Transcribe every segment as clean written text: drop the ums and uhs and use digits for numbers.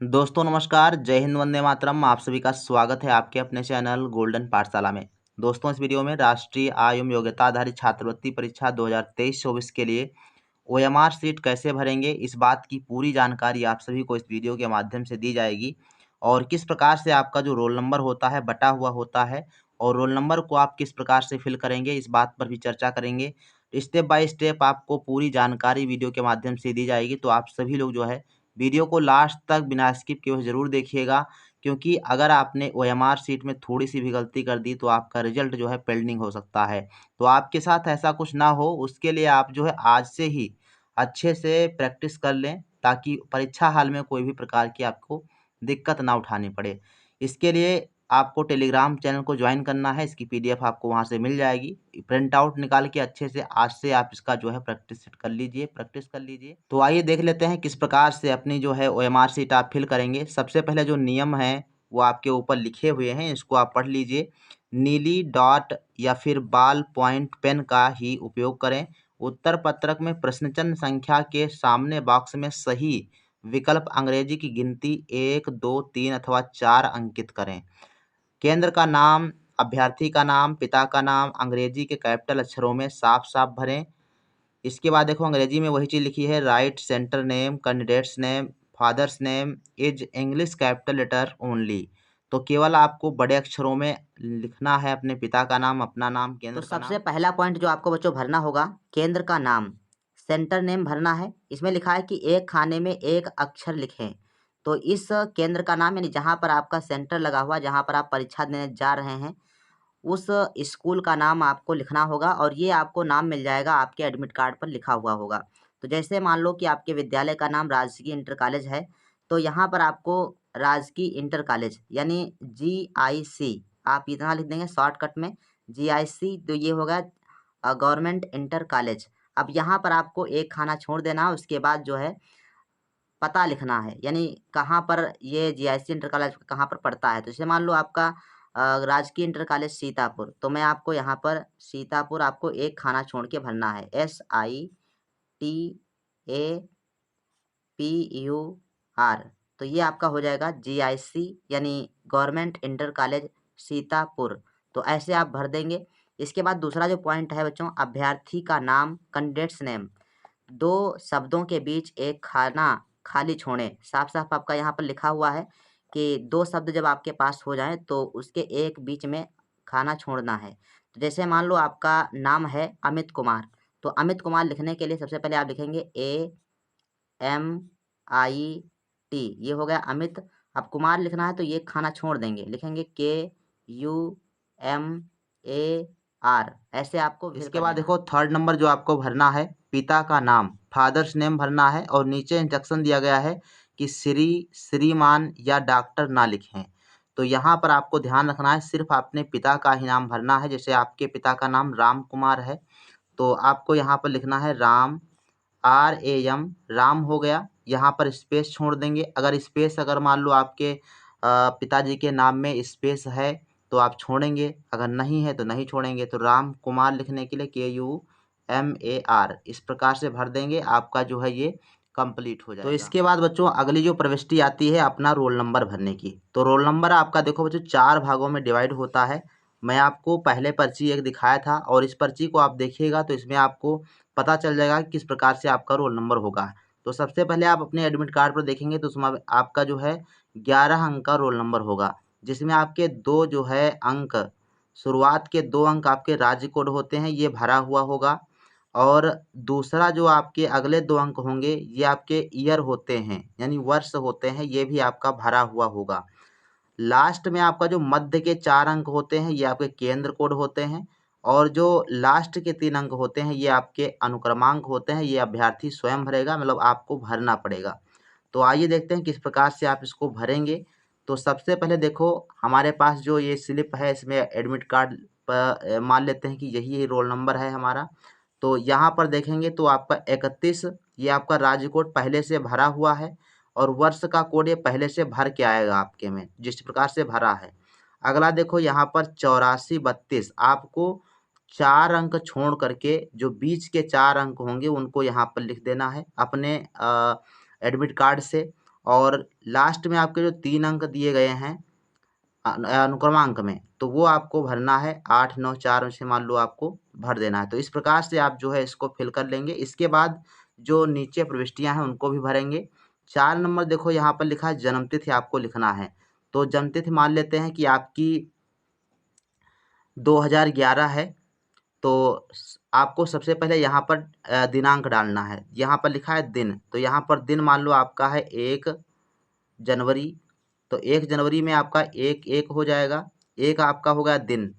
दोस्तों नमस्कार, जय हिंद, वंदे मातरम। आप सभी का स्वागत है आपके अपने चैनल गोल्डन पाठशाला में। दोस्तों इस वीडियो में राष्ट्रीय आय एवं योग्यता आधारित छात्रवृत्ति परीक्षा 2023-24 के लिए ओएमआर सीट कैसे भरेंगे, इस बात की पूरी जानकारी आप सभी को इस वीडियो के माध्यम से दी जाएगी। और किस प्रकार से आपका जो रोल नंबर होता है बटा हुआ होता है और रोल नंबर को आप किस प्रकार से फिल करेंगे, इस बात पर भी चर्चा करेंगे। स्टेप बाय स्टेप आपको पूरी जानकारी वीडियो के माध्यम से दी जाएगी, तो आप सभी लोग जो है वीडियो को लास्ट तक बिना स्किप किए हुए ज़रूर देखिएगा, क्योंकि अगर आपने ओएमआर सीट में थोड़ी सी भी गलती कर दी तो आपका रिजल्ट जो है पेंडिंग हो सकता है। तो आपके साथ ऐसा कुछ ना हो, उसके लिए आप जो है आज से ही अच्छे से प्रैक्टिस कर लें, ताकि परीक्षा हाल में कोई भी प्रकार की आपको दिक्कत ना उठानी पड़े। इसके लिए आपको टेलीग्राम चैनल को ज्वाइन करना है। इसकी पीडीएफ आपको वहाँ से मिल जाएगी। प्रिंट आउट निकाल के अच्छे से आज से आप इसका जो है प्रैक्टिस कर लीजिए। तो आइए देख लेते हैं किस प्रकार से अपनी जो है ओएमआर सीट आप फिल करेंगे। सबसे पहले जो नियम है वो आपके ऊपर लिखे हुए हैं, इसको आप पढ़ लीजिए। नीली डॉट या फिर बॉल पॉइंट पेन का ही उपयोग करें। उत्तर पत्रक में प्रश्न चिन्ह संख्या के सामने बॉक्स में सही विकल्प अंग्रेजी की गिनती 1, 2, 3 अथवा 4 अंकित करें। केंद्र का नाम, अभ्यर्थी का नाम, पिता का नाम अंग्रेजी के कैपिटल अक्षरों में साफ साफ भरें। इसके बाद देखो अंग्रेजी में वही चीज़ लिखी है, write centre name, candidate's name, father's name is English capital letter only. तो केवल आपको बड़े अक्षरों में लिखना है अपने पिता का नाम, अपना नाम, केंद्र का नाम। सबसे पहला पॉइंट जो आपको बच्चों भरना होगा, केंद्र का नाम, सेंटर नेम भरना है। इसमें लिखा है कि एक खाने में एक अक्षर लिखें। तो इस केंद्र का नाम यानी जहाँ पर आपका सेंटर लगा हुआ, जहाँ पर आप परीक्षा देने जा रहे हैं, उस स्कूल का नाम आपको लिखना होगा और ये आपको नाम मिल जाएगा, आपके एडमिट कार्ड पर लिखा हुआ होगा। तो जैसे मान लो कि आपके विद्यालय का नाम राजकीय इंटर कॉलेज है, तो यहाँ पर आपको राजकीय इंटर कॉलेज यानी GIC आप इतना लिख देंगे शॉर्टकट में, GIC। तो ये होगा गवर्नमेंट इंटर कॉलेज। अब यहाँ पर आपको एक खाना छोड़ देना है, उसके बाद जो है पता लिखना है, यानी कहाँ पर ये GIC इंटर कॉलेज कहाँ पर पड़ता है। तो जैसे मान लो आपका राजकीय इंटर कॉलेज सीतापुर, तो मैं आपको यहाँ पर सीतापुर आपको एक खाना छोड़ के भरना है, SITAPUR। तो ये आपका हो जाएगा GIC यानी गवर्नमेंट इंटर कॉलेज सीतापुर। तो ऐसे आप भर देंगे। इसके बाद दूसरा जो पॉइंट है बच्चों, अभ्यर्थी का नाम, कैंडिडेट्स नेम, दो शब्दों के बीच एक खाना खाली छोड़ें। साफ साफ आपका यहाँ पर लिखा हुआ है कि दो शब्द जब आपके पास हो जाएं तो उसके एक बीच में खाना छोड़ना है। तो जैसे मान लो आपका नाम है अमित कुमार, तो अमित कुमार लिखने के लिए सबसे पहले आप लिखेंगे AMIT, ये हो गया अमित। अब कुमार लिखना है तो ये खाना छोड़ देंगे, लिखेंगे KUMAR। ऐसे आपको इसके बाद देखो थर्ड नंबर जो आपको भरना है, पिता का नाम, फादर्स नेम भरना है और नीचे इंस्ट्रक्शन दिया गया है कि श्री, श्रीमान या डॉक्टर ना लिखें। तो यहाँ पर आपको ध्यान रखना है, सिर्फ अपने पिता का ही नाम भरना है। जैसे आपके पिता का नाम राम कुमार है, तो आपको यहाँ पर लिखना है राम, RAM, राम हो गया। यहाँ पर स्पेस छोड़ देंगे। अगर स्पेस अगर मान लो आपके पिताजी के नाम में स्पेस है तो आप छोड़ेंगे, अगर नहीं है तो नहीं छोड़ेंगे। तो राम कुमार लिखने के लिए KUMAR इस प्रकार से भर देंगे, आपका जो है ये कंप्लीट हो जाएगा। तो इसके बाद बच्चों अगली जो प्रविष्टि आती है अपना रोल नंबर भरने की। तो रोल नंबर आपका देखो बच्चों 4 भागों में डिवाइड होता है। मैं आपको पहले पर्ची एक दिखाया था और इस पर्ची को आप देखिएगा तो इसमें आपको पता चल जाएगा कि किस प्रकार से आपका रोल नंबर होगा। तो सबसे पहले आप अपने एडमिट कार्ड पर देखेंगे तो उसमें आपका जो है 11 अंक का रोल नंबर होगा, जिसमें आपके 2 जो है अंक, शुरुआत के 2 अंक आपके राज्य कोड होते हैं, ये भरा हुआ होगा। और दूसरा जो आपके अगले 2 अंक होंगे ये आपके ईयर होते हैं, यानी वर्ष होते हैं, ये भी आपका भरा हुआ होगा। लास्ट में आपका जो मध्य के 4 अंक होते हैं ये आपके केंद्र कोड होते हैं और जो लास्ट के 3 अंक होते हैं ये आपके अनुक्रमांक होते हैं। ये अभ्यर्थी स्वयं भरेगा, मतलब आपको भरना पड़ेगा। तो आइए देखते हैं किस प्रकार से आप इसको भरेंगे। तो सबसे पहले देखो हमारे पास जो ये स्लिप है इसमें एडमिट कार्ड पर मान लेते हैं कि यही रोल नंबर है हमारा। तो यहाँ पर देखेंगे तो आपका 31 ये आपका राज्य कोड पहले से भरा हुआ है और वर्ष का कोड ये पहले से भर के आएगा आपके में, जिस प्रकार से भरा है। अगला देखो यहाँ पर 8432 आपको 4 अंक छोड़ करके जो बीच के 4 अंक होंगे उनको यहाँ पर लिख देना है अपने एडमिट कार्ड से। और लास्ट में आपके जो 3 अंक दिए गए हैं अनुक्रमांक में, तो वो आपको भरना है 8, 9, 4 में से मान लो आपको भर देना है। तो इस प्रकार से आप जो है इसको फिल कर लेंगे। इसके बाद जो नीचे प्रविष्टियां हैं उनको भी भरेंगे। 4 नंबर देखो यहाँ पर लिखा है जन्मतिथि आपको लिखना है। तो जन्मतिथि मान लेते हैं कि आपकी 2011 है, तो आपको सबसे पहले यहाँ पर दिनांक डालना है। यहाँ पर लिखा है दिन, तो यहाँ पर दिन मान लो आपका है 1 जनवरी, तो 1 जनवरी में आपका 1 हो जाएगा, 1 आपका हो गया दिन।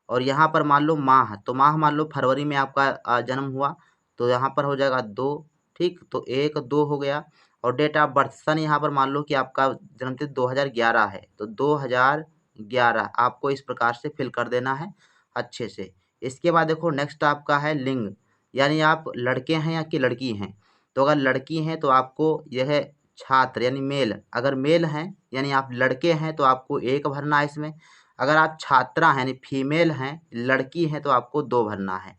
और यहाँ पर मान लो माह, तो माह मान लो फरवरी में आपका जन्म हुआ, तो यहाँ पर हो जाएगा 2, ठीक। तो 1, 2 हो गया। और डेट ऑफ बर्थ सन यहाँ पर मान लो कि आपका जन्मतिथि 2011 है, तो 2011 आपको इस प्रकार से फिल कर देना है अच्छे से। इसके बाद देखो नेक्स्ट आपका है लिंग, यानी आप लड़के हैं या कि लड़की हैं। तो अगर लड़की हैं तो आपको यह छात्र यानी मेल, अगर मेल हैं यानी आप लड़के हैं तो आपको 1 भरना है इसमें। अगर आप छात्रा हैं यानी फीमेल हैं, लड़की हैं, तो आपको 2 भरना है।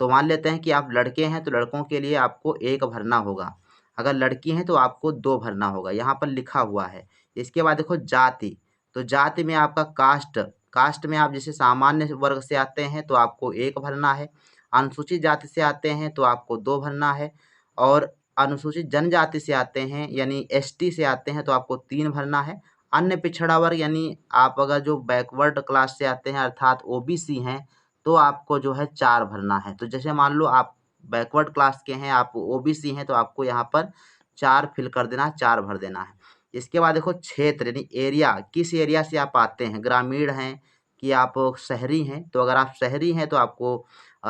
तो मान लेते हैं कि आप लड़के हैं तो लड़कों के लिए आपको 1 भरना होगा, अगर लड़की हैं तो आपको 2 भरना होगा, यहाँ पर लिखा हुआ है। इसके बाद देखो जाति, तो जाति में आपका कास्ट, कास्ट में आप जैसे सामान्य वर्ग से आते हैं तो आपको 1 भरना है, अनुसूचित जाति से आते हैं तो आपको 2 भरना है, और अनुसूचित जनजाति से आते हैं यानी एसटी से आते हैं तो आपको 3 भरना है। अन्य पिछड़ा वर्ग यानी आप अगर जो बैकवर्ड क्लास से आते हैं अर्थात ओबीसी हैं, तो आपको जो है 4 भरना है। तो जैसे मान लो आप बैकवर्ड क्लास के हैं, आप ओबीसी हैं, तो आपको यहाँ पर 4 फिल कर देना है, 4 भर देना है। इसके बाद देखो क्षेत्र यानी एरिया, किस एरिया से आप आते हैं, ग्रामीण हैं कि आप शहरी हैं। तो अगर आप शहरी हैं तो आपको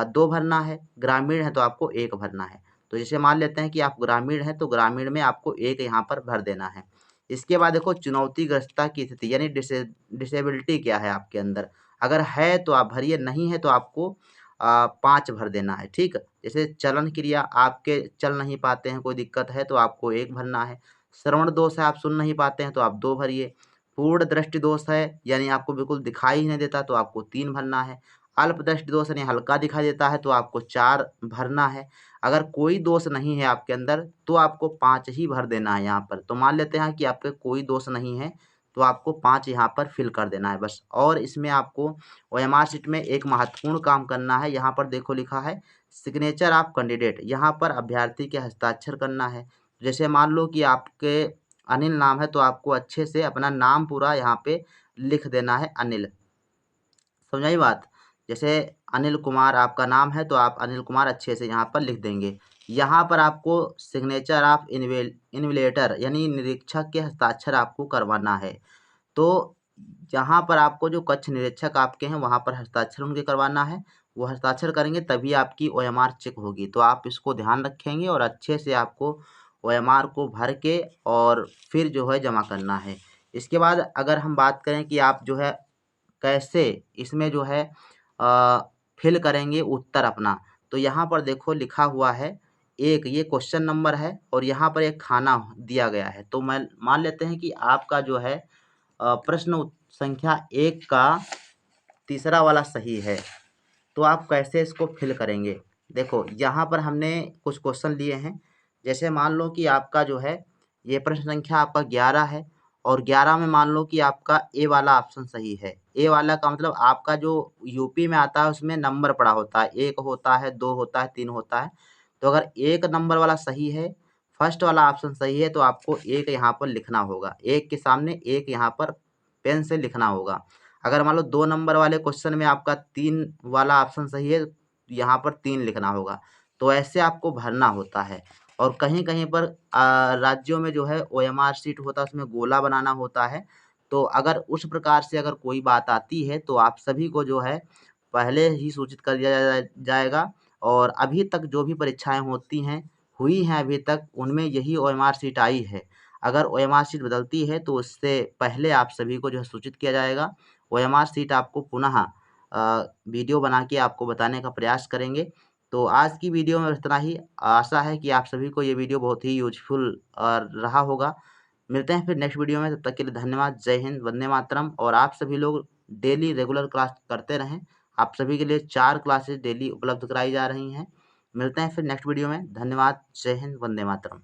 2 भरना है, ग्रामीण है तो आपको 1 भरना है। तो जैसे मान लेते हैं कि आप ग्रामीण हैं तो ग्रामीण में आपको 1 यहाँ पर भर देना है। इसके बाद देखो चुनौतीग्रस्तता की स्थिति यानी डिसेबिलिटी क्या है आपके अंदर, अगर है तो आप भरिए, नहीं है तो आपको 5 भर देना है, ठीक। जैसे चलन क्रिया, आपके चल नहीं पाते हैं, कोई दिक्कत है तो आपको 1 भरना है। श्रवण दोष है, आप सुन नहीं पाते हैं तो आप 2 भरिए। पूर्ण दृष्टि दोष है यानी आपको बिल्कुल दिखाई ही नहीं देता तो आपको 3 भरना है। अल्प दृष्टि दोष यानी हल्का दिखाई देता है तो आपको 4 भरना है। अगर कोई दोष नहीं है आपके अंदर तो आपको 5 ही भर देना है यहाँ पर। तो मान लेते हैं कि आपके कोई दोष नहीं है तो आपको 5 यहाँ पर फिल कर देना है बस। और इसमें आपको ओएमआर शीट में एक महत्वपूर्ण काम करना है, यहाँ पर देखो लिखा है सिग्नेचर ऑफ कैंडिडेट, यहाँ पर अभ्यर्थी के हस्ताक्षर करना है। जैसे मान लो कि आपके अनिल नाम है तो आपको अच्छे से अपना नाम पूरा यहाँ पे लिख देना है अनिल, समझाई बात। जैसे अनिल कुमार आपका नाम है तो आप अनिल कुमार अच्छे से यहाँ पर लिख देंगे। यहाँ पर आपको सिग्नेचर ऑफ इन्विलेटर यानी निरीक्षक के हस्ताक्षर आपको करवाना है। तो यहाँ पर आपको जो कक्ष निरीक्षक आपके हैं वहाँ पर हस्ताक्षर उनके करवाना है, वो हस्ताक्षर करेंगे तभी आपकी ओएमआर चेक होगी। तो आप इसको ध्यान रखेंगे और अच्छे से आपको ओएमआर को भर के और फिर जो है जमा करना है। इसके बाद अगर हम बात करें कि आप जो है कैसे इसमें जो है फिल करेंगे उत्तर अपना, तो यहाँ पर देखो लिखा हुआ है एक, ये क्वेश्चन नंबर है और यहाँ पर एक खाना दिया गया है। तो मैं मान लेते हैं कि आपका जो है प्रश्न संख्या 1 का तीसरा वाला सही है। तो आप कैसे इसको फिल करेंगे, देखो यहाँ पर हमने कुछ क्वेश्चन लिए हैं। जैसे मान लो कि आपका जो है ये प्रश्न संख्या आपका 11 है और 11 में मान लो कि आपका ए वाला ऑप्शन सही है। ए वाला का मतलब आपका जो यूपी में आता है उसमें नंबर पड़ा होता है, 1 होता है, 2 होता है, 3 होता है। तो अगर 1 नंबर वाला सही है, फर्स्ट वाला ऑप्शन सही है, तो आपको 1 यहाँ पर लिखना होगा, 1 के सामने 1 यहाँ पर पेन से लिखना होगा। अगर मान लो 2 नंबर वाले क्वेश्चन में आपका 3 वाला ऑप्शन सही है, यहाँ पर 3 लिखना होगा। तो ऐसे आपको भरना होता है। और कहीं-कहीं पर राज्यों में जो है ओएमआर शीट होता है उसमें गोला बनाना होता है। तो अगर उस प्रकार से अगर कोई बात आती है तो आप सभी को जो है पहले ही सूचित कर दिया जाएगा। और अभी तक जो भी परीक्षाएँ हुई हैं अभी तक उनमें यही ओएमआर शीट आई है। अगर ओएमआर शीट बदलती है तो उससे पहले आप सभी को जो है सूचित किया जाएगा। ओएमआर शीट आपको पुनः वीडियो बना के आपको बताने का प्रयास करेंगे। तो आज की वीडियो में इतना ही। आशा है कि आप सभी को ये वीडियो बहुत ही यूज़फुल रहा होगा। मिलते हैं फिर नेक्स्ट वीडियो में, तब तक के लिए धन्यवाद। जय हिंद, वंदे मातरम। और आप सभी लोग डेली रेगुलर क्लास करते रहें। आप सभी के लिए 4 क्लासेस डेली उपलब्ध कराई जा रही हैं। मिलते हैं फिर नेक्स्ट वीडियो में। धन्यवाद। जय हिंद, वंदे मातरम।